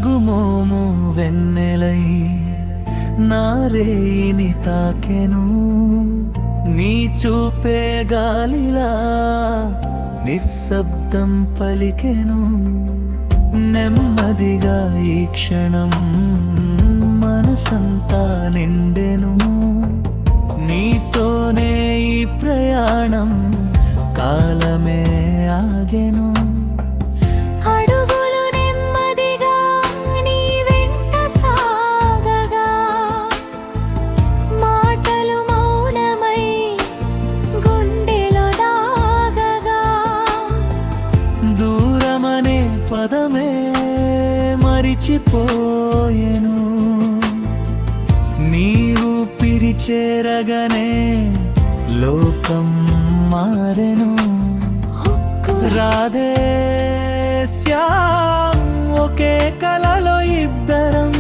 నగుమోము వెన్నెలై నా రేయిని తాకెను నీ చూపే గాలిలా నిశ్శబ్దం పలికెను నెమ్మదిగా ఈ క్షణం మనసంతా నిండెను నీతోనే ఈ ప్రయాణం కాలమే ఆగెను అడుగులు నెమ్మదిగా నీ వెంట సాగగా మాటలు మౌనమై గుండెలో దాగగా దూరమనే పదమే మరిచిపోయెను నీ ఊపిరి చేరగనే లోకం మారెను రాధే శ్యామ్ ఒకే కలలో ఇద్దరం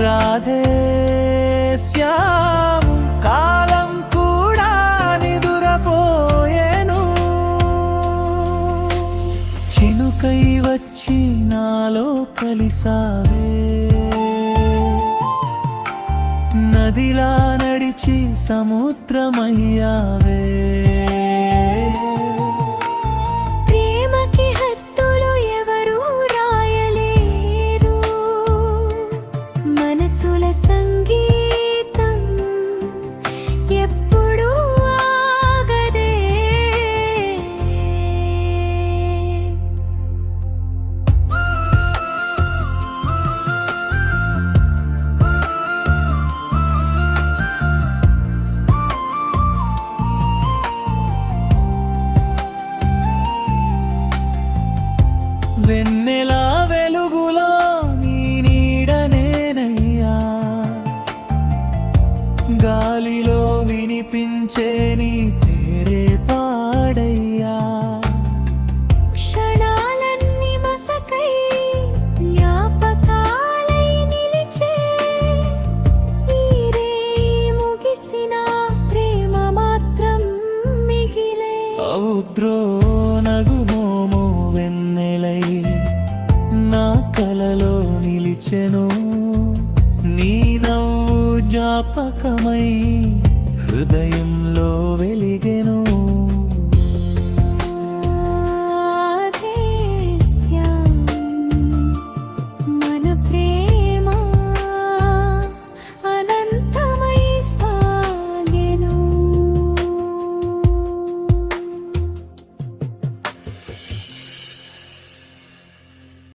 రాధే శ్యామ్ కాలం కూడా నిదురపోయేను చినుకై వచ్చి నాలో కలిసావే నదిలా నడిచి సముద్రమయ్యావే ప్రేమకి హద్దులు ఎవరూ రాయలేరు మనసుల సంగీతం ఎప్పుడూ ఆగదే వెన్నెలా వెలుగులో నీ నీడనేనయ్యా గాలిలో వినిపించే నీ పేరే పాడయ్యా క్షణాలన్నీ మసకై జ్ఞాపకాలై నిలిచే ఈ రేయి ముగిసిన ప్రేమ మాత్రం మిగిలే ఔద్రో నగుమోము వెన్నెలై నా కలలో నిలిచెను నీ నవ్వు జ్ఞాపకమై హృదయంలో వెలిగెను